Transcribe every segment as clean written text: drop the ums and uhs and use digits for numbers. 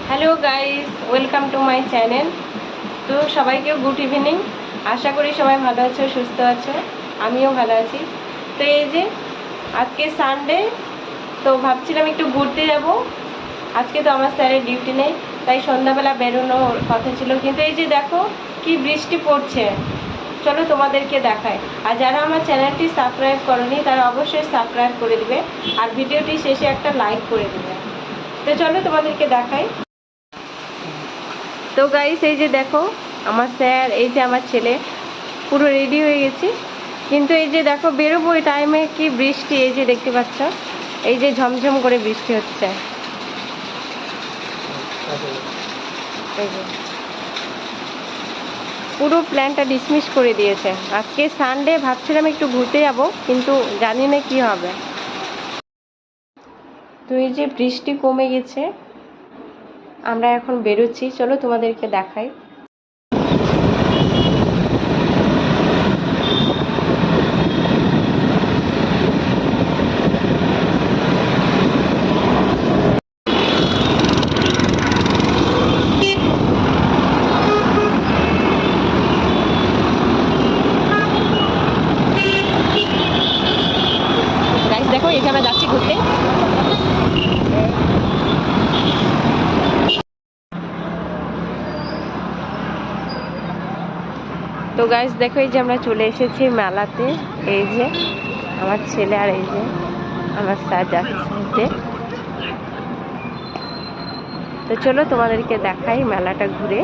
Hello guys, welcome to my channel. তো সবাইকে good evening. আশা করি সবাই ভালো আছো, সুস্থ আছো। আমিও ভালো আছি। তো এই যে আজকে সানডে, তো ভাবছিলাম একটু ঘুরতে যাব। আজকে তো আমার স্যারের ডিউটি নেই, তাই সন্ধ্যাবেলা বেরোনোর কথা ছিল, কিন্তু এই যে দেখো কি বৃষ্টি পড়ছে। চলো তোমাদেরকে দেখাই। আর যারা আমার চ্যানেলটি সাবস্ক্রাইব করনি তারা অবশ্যই সাবস্ক্রাইব করে দিবে, আর ভিডিওটি শেষে একটা লাইক করে দিবে। তো চলো তোমাদেরকে দেখাই। তো গাইস, এই যে দেখো আমার স্যার, এই যে আমার ছেলে, পুরো রেডি হয়ে গেছি। কিন্তু এই যে দেখো বেরোবো এই টাইমে কি বৃষ্টি, এই যে দেখতে পাচ্ছ, এই যে ঝমঝম করে বৃষ্টি হচ্ছে। এই যে পুরো প্ল্যানটা ডিসমিস করে দিয়েছে। আজকে সানডে, ভাবছিলাম একটু ঘুরতে যাব, কিন্তু জানি না কি হবে। তো এই যে বৃষ্টি কমে গেছে, আমরা এখন বেরোচ্ছি। চলো তোমাদেরকে দেখাই। গাইস দেখো, এই যে আমরা যাচ্ছি ঘুরতে। তো গাইস দেখো, এই যে আমরা চলে এসেছি মেলাতে। এই যে আমার ছেলে আর এই যে আমার স্যার যাচ্ছে। তো চলো তোমাদেরকে দেখাই মেলাটা ঘুরে।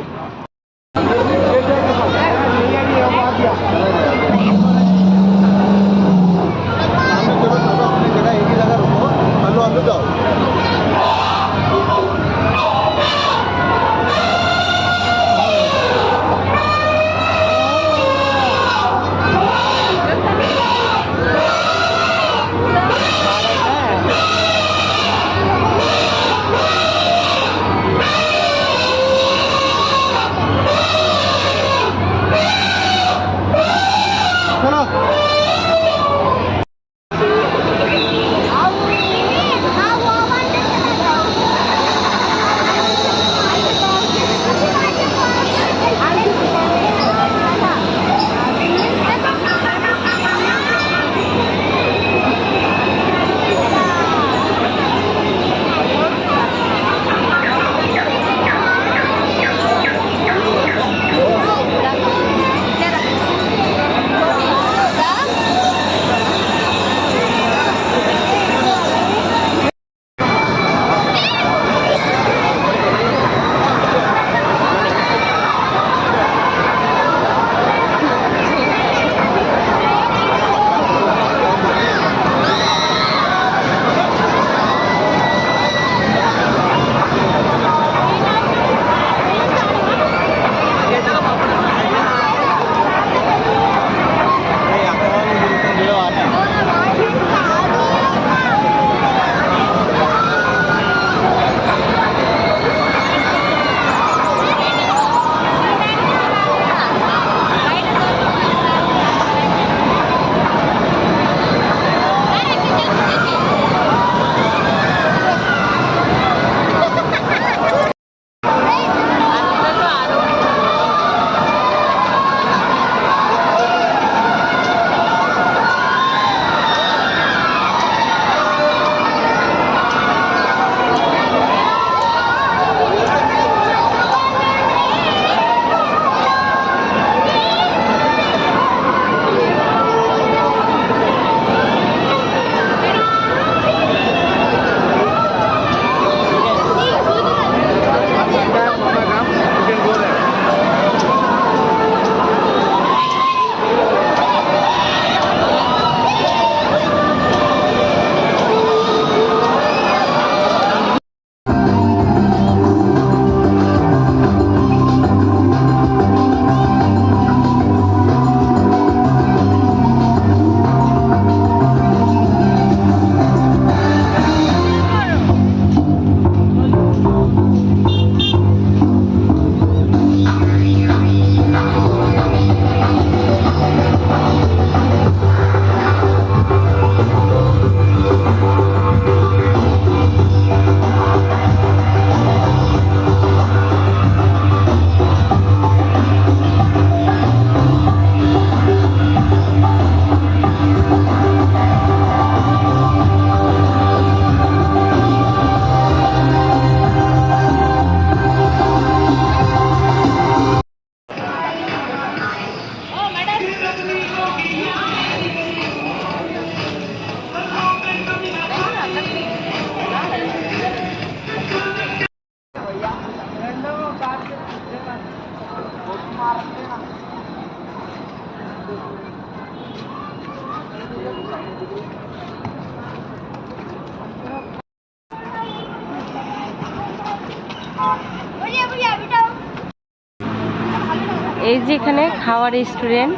এই যে এখানে খাওয়ার রেস্টুরেন্ট।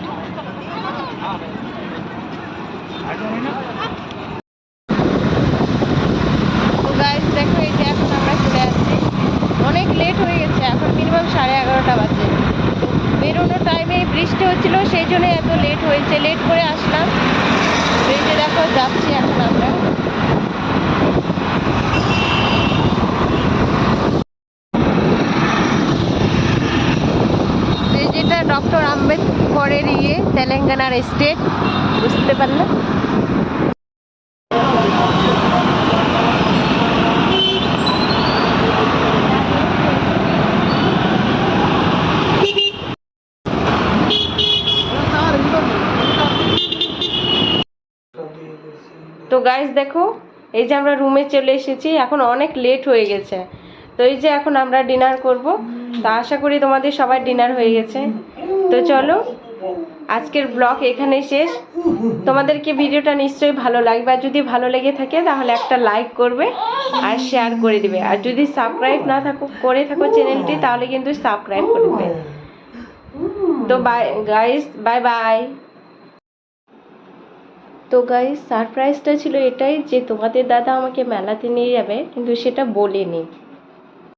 তো গাইস দেখো, এই যে এখন আমরা চলে আসছি। অনেক লেট হয়ে গেছে, এখন মিনিমাম 11:30 বাজে। বেরোনোর টাইমে বৃষ্টি হচ্ছিল, সেই জন্য এত লেট হয়েছে, লেট করে আসলাম। এই যে দেখো যাচ্ছি এখন আমরা। যেটা ডক্টর আম্বেদকরের তেলেঙ্গানার স্টেট, বুঝতে পারলে। তো গাইস দেখো, এই যে আমরা রুমে চলে এসেছি, এখন অনেক লেট হয়ে গেছে। তো এই যে এখন আমরা ডিনার করব। তো আশা করি তোমাদের সবার ডিনার হয়ে গেছে। তো চলো, আজকের ব্লগ এখানেই শেষ। তোমাদেরকে ভিডিওটা নিশ্চয়ই ভালো লাগবে, আর যদি ভালো লেগে থাকে তাহলে একটা লাইক করবে আর শেয়ার করে দিবে। আর যদি সাবস্ক্রাইব না করে থাকো চ্যানেলটি, তাহলে কিন্তু সাবস্ক্রাইব করে দেবে। তো বাই গাইস, বাই বাই। তো গাইস, সারপ্রাইজটা ছিল এটাই যে তোমাদের দাদা আমাকে মেলাতে নিয়ে যাবে, কিন্তু সেটা বলেনি।